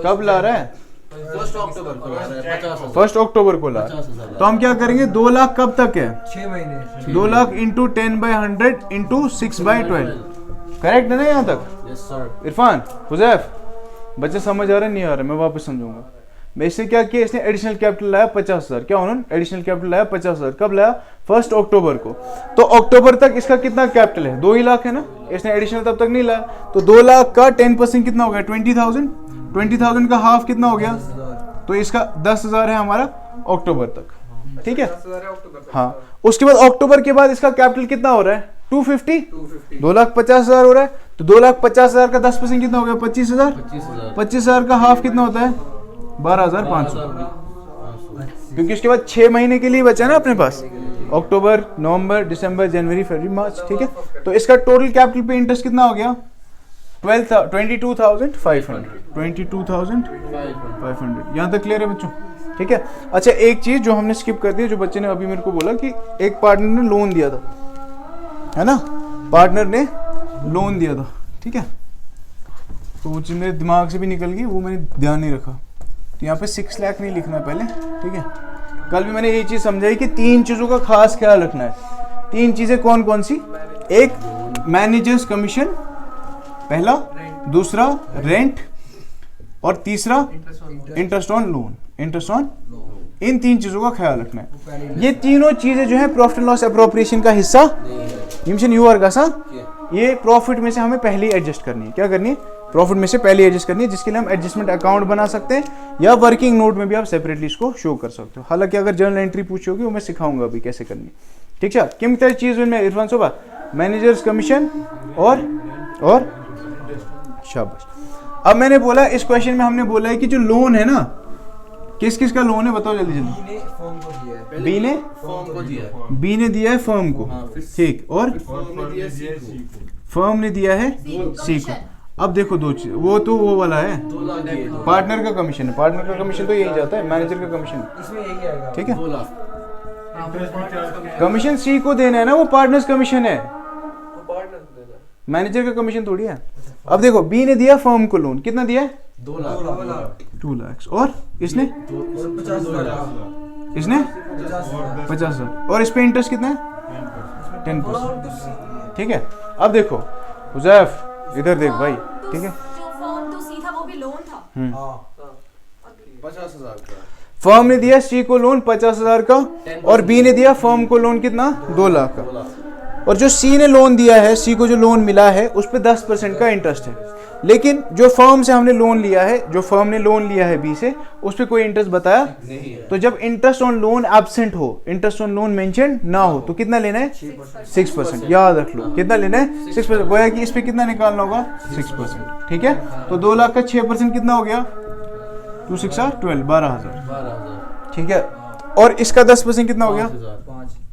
कब ला रहा है 1 अक्टूबर को ला रहा है 50,000। 1 अक्टूबर को ला रहा है। तो हम क्या करेंगे 2 लाख कब तक है 6 महीने 2 लाख इंटू 10/100 इंटू 6/12। करेक्ट है ना यहाँ तक। Yes sir. इरफान हुजैफ बच्चे समझ आ रहे नहीं आ रहे, मैं वापस समझूंगा। मैं इसने क्या किया, इसने एडिशनल कैपिटल लाया 50,000। क्या उन्होंने एडिशनल कैपिटल लाया 50,000, कब लाया 1 अक्टूबर को। तो अक्टूबर तक इसका कितना कैपिटल है 2 ही लाख है ना, इसने एडिशनल तब तक नहीं लाया। तो 2 लाख का 10% कितना हो गया 20,000, 20,000 का हाफ कितना हो गया, तो इसका 10,000 है हमारा अक्टूबर तक। ठीक है, 10,000 है अक्टूबर तक। हाँ। उसके बाद अक्टूबर के बाद इसका कैपिटल कितना हो रहा है 250, 2,50,000 हो रहा है। तो 2,50,000 का 10% कितना हो गया 25,000, 25,000 का हाफ कितना होता है 12,500, क्योंकि उसके बाद 6 महीने के लिए बचा ना अपने पास, अक्टूबर नवंबर दिसंबर जनवरी फरवरी मार्च। ठीक है, तो इसका टोटल कैपिटल पे इंटरेस्ट कितना हो गया 22,500, 22,500। यहाँ तक क्लियर है बच्चों। ठीक है, अच्छा एक चीज जो हमने स्किप कर दी, जो बच्चे ने अभी मेरे को बोला कि एक पार्टनर ने लोन दिया था, है ना, पार्टनर ने लोन दिया था। ठीक है, तो वो चीज मेरे दिमाग से भी निकल गई, वो मैंने ध्यान नहीं रखा। तो यहाँ पे 6 लाख नहीं लिखना है पहले। ठीक है, कल भी मैंने ये चीज समझाई कि 3 चीजों का खास ख्याल रखना है। 3 चीजें कौन कौन सी, एक मैनेजर्स कमीशन, पहला, दूसरा रेंट और तीसरा interest on loan, interest on, इन 3 चीजों का ख्याल रखना है। ये तीनों चीजें जो है प्रॉफिट एंड लॉस अप्रोप्रिएशन का हिस्सा ये प्रॉफिट में से हमें पहले ही एडजस्ट करनी है। क्या करनी है, प्रॉफिट में से पहले एडजस्ट करनी है, जिसके लिए हम एडजस्टमेंट अकाउंट बना सकते हैं या वर्किंग नोट में भी आप सेपरेटली इसको शो कर सकते हो। हालांकि अगर जर्नल एंट्री पूछी होगी वो मैं सिखाऊंगा अभी कैसे करनी। ठीक है, किम तरह चीज में इरफान सोबा मैनेजर्स कमीशन और शाबाश। अब मैंने बोला इस क्वेश्चन में हमने बोला है कि जो लोन है ना, किस किस का लोन है बताओ जल्दी जल्दी। बी ने फॉर्म को दिया है, बी ने फॉर्म को दिया है। बी ने दिया है फर्म को, ठीक, और फॉर्म ने दिया सी को। फर्म ने दिया है सी को। अब देखो 2 चीज, वो तो वो वाला है 2 लाख दिए, पार्टनर का कमीशन है, पार्टनर का कमीशन तो यही जाता है, मैनेजर का कमीशन। इसमें यही आएगा। ठीक है, 2 लाख। कमीशन सी को देना है ना, वो पार्टनर्स कमीशन है। वो पार्टनर देना मैनेजर का कमीशन थोड़ी है। अब देखो बी ने दिया फर्म को लोन, कितना दिया है? 2 लाख 2 लाख। और इसने 50,000 और इस पे इंटरेस्ट कितना है? 10%। ठीक है। अब देखो हुजैफ इधर देख भाई, ठीक है। जो फॉर्म तो सी था वो भी लोन था। 50,000 का। फर्म ने दिया सी को लोन 50,000 का और बी ने दिया फर्म को लोन कितना? 2 लाख का। और जो सी ने लोन दिया है, सी को जो लोन मिला है उस पे 10% का इंटरेस्ट है। लेकिन जो फर्म से हमने लोन लिया है, जो फर्म ने लोन लिया है बी से, उस पे कोई इंटरेस्ट बताया नहीं है। तो जब इंटरेस्ट ऑन लोन एब्सेंट हो, इंटरेस्ट ऑन लोन मेंशन ना हो, तो कितना लेना है? 6%। याद रख लो कितना लेना है? 6%। गोया कि इस पे कितना निकालना होगा? 6%। ठीक है। तो 2 लाख का 6% कितना हो गया? 2 6 12, 12,000। 12,000। ठीक है। और इसका 10% कितना हो गया? 5,000।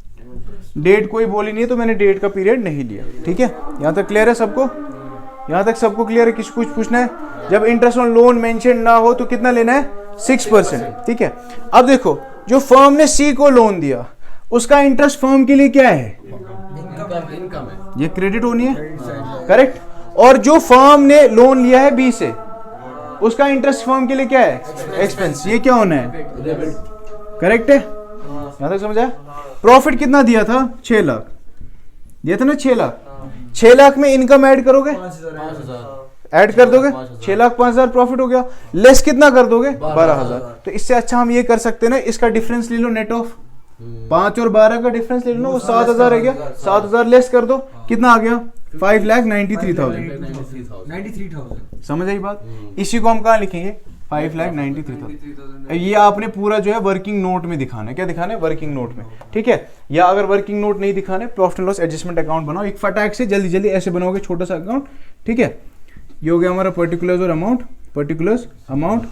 डेट कोई बोली नहीं है तो मैंने डेट का पीरियड नहीं लिया। ठीक है। यहाँ तक क्लियर है सबको? यहाँ तक सबको क्लियर है? किसी कुछ पूछना है? जब इंटरेस्ट ऑन लोन मेंशन ना हो तो कितना लेना है? 6%। ठीक है। अब देखो जो फर्म ने सी को लोन दिया उसका इंटरेस्ट फर्म के लिए क्या है? इनकम है। ये क्रेडिट होनी है, करेक्ट। और जो फर्म ने लोन लिया है बी से उसका इंटरेस्ट फर्म के लिए क्या है? एक्सपेंस। ये क्या होना है? करेक्ट है? यहाँ तक समझ आया? प्रॉफिट कितना दिया था? 6 लाख दिया था ना। 6 लाख। 6 लाख में इनकम ऐड करोगे? 5,000। ऐड कर दोगे? 6 लाख 5,000 प्रॉफिट हो गया। लेस कितना कर दोगे? 12,000। तो इससे अच्छा हम ये कर सकते हैं ना, इसका डिफरेंस ले लो नेट ऑफ 5 और 12 का डिफरेंस ले लो ना, वो 7,000 है गया। 7,000 लेस कर दो, कितना आ गया? 5,93,000। 93,000। समझ आई बात? इसी को हम कहाँ लिखेंगे? 5,93,000। ये आपने पूरा जो है वर्किंग नोट में दिखाना है। क्या दिखाना है? वर्किंग नोट में। ठीक है। या अगर वर्किंग नोट नहीं दिखाना है, profit and loss adjustment account बनाओ एक फटाक से, जल्दी जल्दी ऐसे बनाओगे छोटा सा अकाउंट। ठीक है। ये हो गया हमारा पर्टिकुलर्स और अमाउंट, पर्टिकुलर्स अमाउंट,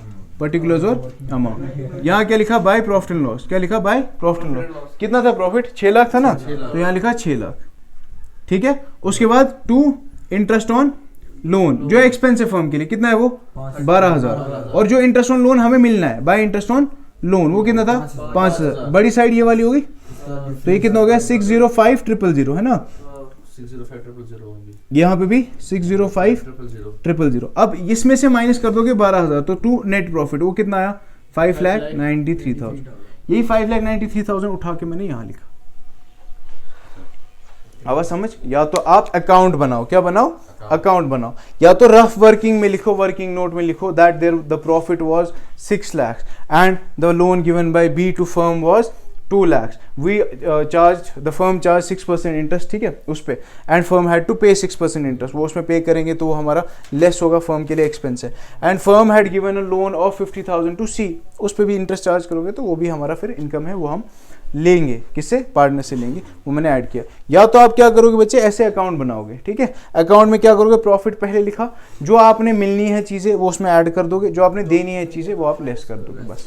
पर्टिकुलर्स और अमाउंट। यहाँ क्या लिखा? By profit and loss. क्या लिखा? By profit and loss. कितना था प्रॉफिट? 6 लाख था ना, तो यहाँ लिखा 6 लाख। ठीक है। उसके बाद 2 इंटरेस्ट ऑन लोन, जो एक्सपेंस है फर्म के लिए, कितना है वो? 12,000। और जो इंटरेस्ट ऑन लोन हमें मिलना है बाय इंटरेस्ट ऑन लोन, वो कितना था? 5,000। बड़ी साइड ये वाली होगी, तो ये कितना हो गया? 605,000 है ना। 605,000 होंगी। यहाँ पे भी 605,000। अब इसमें से माइनस कर दोगे 12,000, तो 2 नेट प्रॉफिट, वो कितना आया? 5,93,000। यही 5,93,000 उठा के मैंने यहाँ लिखा। आवाज समझ? या तो आप अकाउंट बनाओ, क्या बनाओ? अकाउंट बनाओ। या तो रफ वर्किंग में लिखो, वर्किंग नोट में लिखो that there the profit was 6 lakh and the loan given by B to firm was 2 lakhs. We the firm charged 6% इंटरेस्ट, ठीक है, उस पे, एंड फर्म हैड टू पे 6% इंटरेस्ट. वो उसमें पे करेंगे तो वो हमारा लेस होगा, फर्म के लिए एक्सपेंस है. And firm had given a loan of 50,000 to C, उस पर भी इंटरेस्ट चार्ज करोगे तो वो भी हमारा फिर इनकम है, वो हम लेंगे. किससे? पार्टनर से लेंगे. वो मैंने ऐड किया. या तो आप क्या करोगे बच्चे, ऐसे अकाउंट बनाओगे, ठीक है. अकाउंट में क्या करोगे, प्रॉफिट पहले लिखा, जो आपने मिलनी है चीज़ें वो उसमें ऐड कर दोगे, जो आपने देनी है चीज़ें वो आप लेस कर दोगे. बस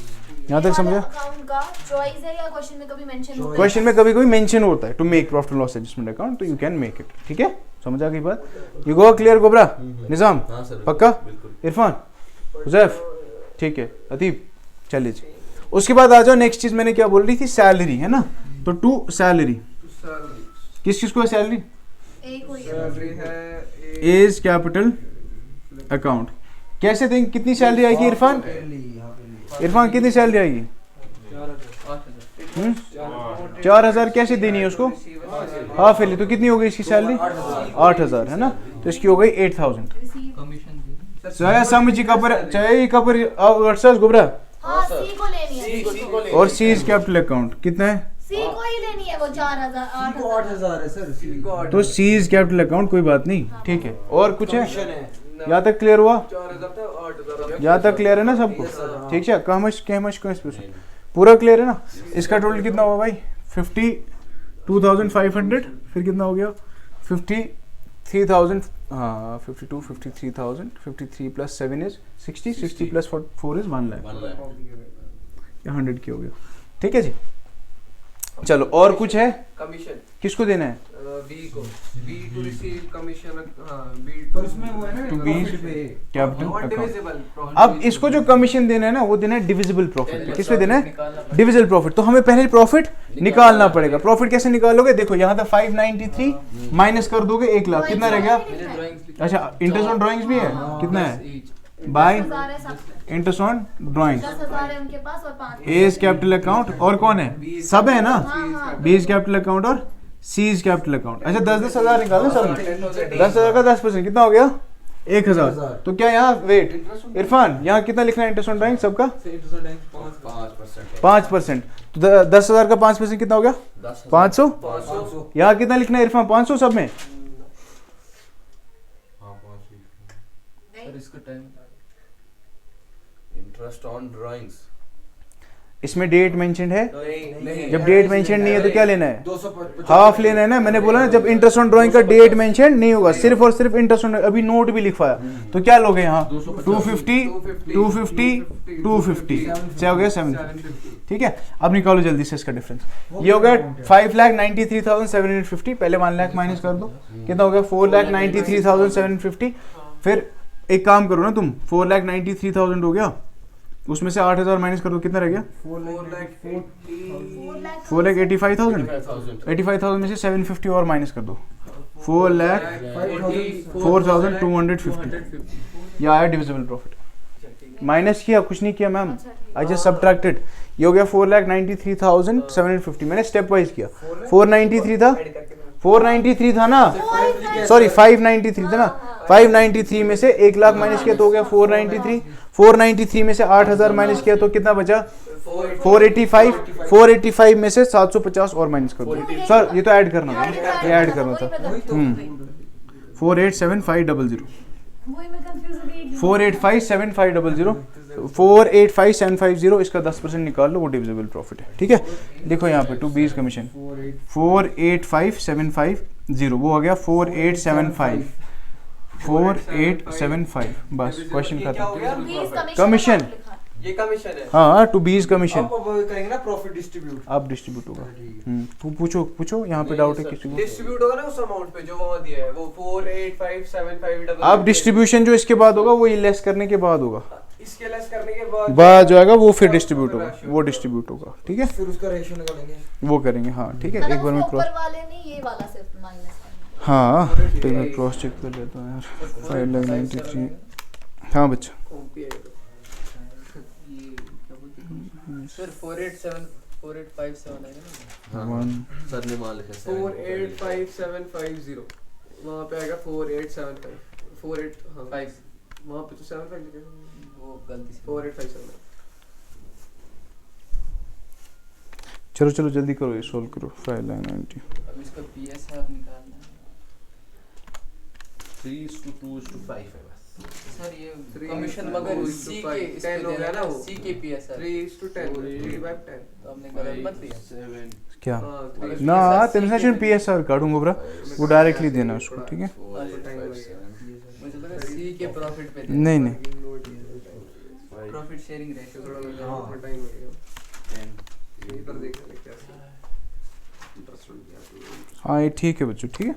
यहाँ तक समझा. अकाउंट का चॉइस है या क्वेश्चन में कभी मेंशन होता है? क्वेश्चन में कभी कभी मेंशन होता है to make profit and loss adjustment account, तो यू कैन मेक इट. ठीक है, समझ आ गई बात. यू गो क्लियर गोबरा, निजाम पक्का, इरफान, हुजैफ, ठीक है, अतीब, चलिए जी. उसके बाद आ जाओ नेक्स्ट चीज मैंने क्या बोल रही थी, सैलरी है ना. तो टू सैलरी, किस चीज को है सैलरी? एक हुई एज कैपिटल अकाउंट. कैसे देंगे, कितनी सैलरी आएगी इरफान? इरफान कितनी सैलरी आएगी? 4,000 कैसे देनी है उसको? Half yearly. तो कितनी हो गई इसकी सैलरी? 8,000 है ना. तो इसकी हो गई 8,000. चाहे समझी कपर, चाहे कपर वर्सेस गोबरा. हाँ, सी को लेनी है. और सीज कैपिटल अकाउंट कितना है? सी को ही लेनी है वो 4,000 8,000 है सर. तो सीज कैपिटल अकाउंट कोई बात नहीं, ठीक है. और कुछ है? यहाँ तक क्लियर हुआ? 4,000 यहाँ तक क्लियर है ना सबको? ठीक है, कम पूरा क्लियर है ना. इसका टोटल कितना हुआ भाई? 52,500. फिर कितना हो गया? 53,000. हाँ, 52, 53,000. 53 plus 7 is 60. 60 plus 4 is 1 lakh. 100 की हो गया. ठीक है जी. चलो और कुछ है, कमीशन किसको देना है? बी को, बी टू रिसीव कमीशन, हाँ बी पर उसमें वो है ना To be profit पे कैपिटल नॉट अकाउंट। डिविजिबल। अब इसको जो कमीशन देना है ना वो देना है डिविजिबल प्रॉफिट। किस पे देना है? Divisible profit. तो हमें पहले प्रॉफिट निकालना पड़ेगा। प्रॉफिट कैसे निकालोगे? देखो यहाँ था 593 माइनस कर दोगे 1 लाख, कितना रह गया? अच्छा इंटरेस्ट ऑन ड्राइंग्स भी है, कितना है? बाय 10,000 है सब, इंटरेस्ट ऑन ड्राइंग्स, 10,000 है उनके पास और 5 ए इज कैपिटल अकाउंट और कौन है? सब है ना, बी इज कैपिटल अकाउंट और सी इज कैपिटल अकाउंट। अच्छा 10,000 निकालो सब में, 10,000 का 10% कितना हो गया? 1,000। तो क्या यहाँ वेट इरफान यहाँ कितना लिखना है इंटरेस्ट ऑन ड्राइंग सबका? 5%। तो 10,000 का 5% कितना हो गया? 500। 500 यहाँ कितना लिखना है इरफान? 500 सब में। Interest on drawings. इसमें डेट मेंशन है? नहीं जब डेट मेंशन नहीं है तो क्या लेना है? 250 हाफ लेना है ना। मैंने बोला ना जब इंटरेस्ट ऑन ड्राइंग का डेट मेंशन नहीं होगा, सिर्फ और सिर्फ इंटरेस्ट ऑन, अभी नोट भी लिखवाया तो क्या लोगे यहाँ? 250 250 250 क्या हो गया? 750। ठीक है, अब निकालो जल्दी से इसका डिफरेंस। ये हो गया 5,93,750। पहले 1 लाख माइनस कर दो, कितना हो गया? 4,93,750। फिर एक काम करो ना तुम, 4,93,000 हो गया, उसमें से 8,000 माइनस कर दो, कितना रह गया? 4,85,000। 85,000 में से 750 और माइनस कर दो, 4,0250। ये आया डिविजिबल प्रॉफिट। माइनस किया, कुछ नहीं किया मैम, आई जस्ट सब्ट्रैक्टेड। ये हो गया 4,93,750। मैंने स्टेप वाइज किया। 493 था, 493 था ना, सॉरी 593 था ना। 593 में से 1 लाख माइनस किया तो हो गया 493। 493 में से 8,000 माइनस किया तो कितना बचा? 485। 485 में से 750 और माइनस कर दो। सर ये तो ऐड करना था, ये ऐड करना था। 487,500। वही मैं कंफ्यूज हो गई। 485,750 485,750। इसका 10% निकाल लो, वो डिविजिबल प्रॉफिट है। ठीक है, देखो यहाँ पे टू बीज कमीशन 485,750 वो हो गया 4875। 4875 बस, क्वेश्चन खत्म। कमीशन, ये कमीशन है। हाँ टू बीज कमीशन। अब करेंगे ना प्रॉफिट डिस्ट्रीब्यूट। अब डिस्ट्रीब्यूट होगा। तू पूछो यहाँ पे डाउट है किसी को? डिस्ट्रीब्यूट होगा ना उस अमाउंट पे जो वहां दिया है, वो 485,750। अब डिस्ट्रीब्यूशन जो इसके बाद होगा वो लेस करने के बाद होगा, इसके लेस करने के बाद बाद जो आएगा वो फिर डिस्ट्रीब्यूट होगा, वो डिस्ट्रीब्यूट होगा। ठीक है, फिर उसका रेशियो निकालेंगे, वो करेंगे। हाँ ठीक है, एक बार में क्रॉस, ऊपर वाले नहीं, ये वाला सिर्फ माइनस है। हाँ तो मैं क्रॉस चेक कर लेता हूँ यार। 5,93। हाँ बच्चा सर 487 है ना। सर ने मान लिखा 485,750 वहाँ पे आएगा 4875 48 हाँ 5 वहाँ पे तो 75 लिखे वो गलती से 4857। चलो चलो जल्दी करो, ये सोल्व करो। 5,90। अब इसका पीएसआर निकालना है 3:2:5 है बस। सर। ये कमीशन मगर सी के इस पे हो गया ना वो सी के पीएसआर 3:10 3/10 तो हमने गलत मत दिया। 7 क्या हाँ ना तेरे पीएसआर काटूंगा ब्रा, वो डायरेक्टली देना उसको। ठीक है, मुझे लगा सी के प्रॉफिट पे नहीं नहीं प्रॉफिट शेयरिंग रेशियो थोड़ा टाइम लगेगा 10 इधर देखने क्या हाँ ये ठीक है बच्चों। ठीक है,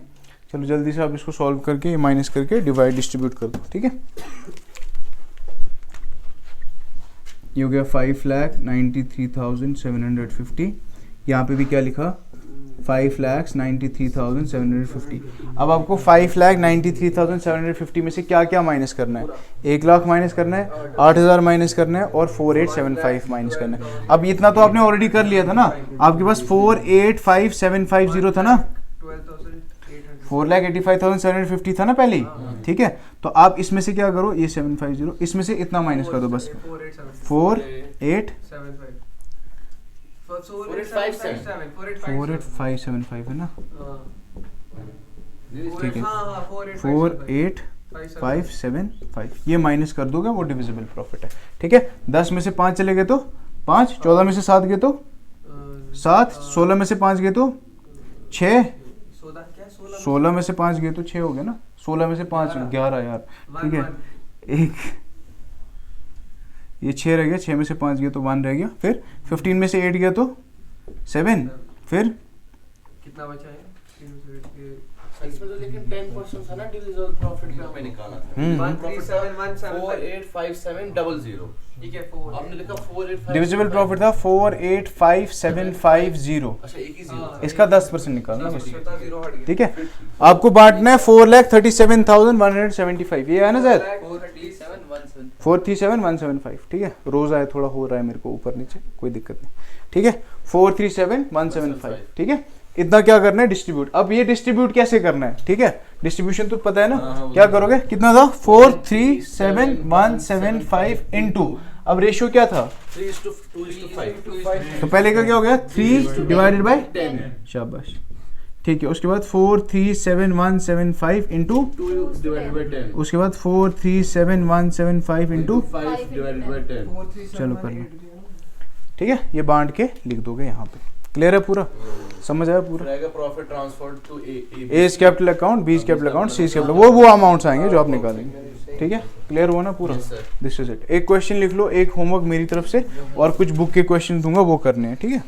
चलो जल्दी से आप इसको सॉल्व करके माइनस करके डिवाइड डिस्ट्रीब्यूट कर दो। ठीक है, ये हो गया 5,93,750। यहाँ पे भी क्या लिखा? 5,93,750। अब आपको 5,93,750 में से क्या क्या माइनस करना है? 1 लाख माइनस करना है, 8,000 माइनस करना है और 4875 माइनस करना है। अब इतना तो आपने ऑलरेडी कर लिया था ना, आपके पास 485,750 था ना, 4,85,750 था ना पहले ही। ठीक है, तो आप इसमें से क्या करो, ये 750 इसमें से इतना माइनस कर दो बस, 48,575 है ना। ठीक है, 48,575 ये माइनस कर दोगे, वो डिविजिबल प्रॉफिट है। ठीक है, 10 में से 5 चले गए तो 5, 14 में से 7 गए तो 7, 16 में से 5 गए तो 6, 16 में से 5 गए तो 6 हो गए ना, 16 में से 5 11 यार। ठीक है, एक ये 6 रह गया, 6 में से 5 गया तो 1 रह गया, फिर 15 में से 8 गया तो 7, फिर कितना बचा है इसमें तो लेकिन 10% था ना डिविजिबल प्रॉफिट पे हमें निकाला था 137,175 485700 ठीक है 4 आपने लिखा 4857 डिविजिबल प्रॉफिट था 485750। अच्छा एक ही जीरो इसका 10% निकालना बस, 0 हट गया ठीक है। आपको बांटना है 4,37,175, ये है ना सर 437,175 437,175, ठीक है। रोज आए थोड़ा हो रहा है मेरे को ऊपर नीचे, कोई दिक्कत नहीं, ठीक है। 437,175, ठीक है। इतना क्या करना है डिस्ट्रीब्यूट। अब ये डिस्ट्रीब्यूट कैसे करना है, ठीक है। डिस्ट्रीब्यूशन तो पता है ना, क्या करोगे, कितना था 437,175 इनटू, अब रेशियो क्या था 3:2:5 तो पहले का क्या हो गया 3 डिवाइडेड बाय 10, शाबाश, ठीक है। उसके बाद 437,175 इंटू 2/10 उसके बाद 437,175 इंटू 5 डिवाइडेड बाय 10 चलो कर लो, ठीक है। ये बांट के लिख दोगे यहाँ पे, क्लियर है पूरा, समझ आया पूरा। रहेगा profit transfer to as capital account, B's capital account, C's capital, वो अमाउंट्स आएंगे जो आप निकालेंगे, ठीक है। क्लियर हुआ ना पूरा, दिस इज इट। एक क्वेश्चन लिख लो, एक होमवर्क मेरी तरफ से, और कुछ बुक के क्वेश्चन दूंगा वो करने हैं, ठीक है।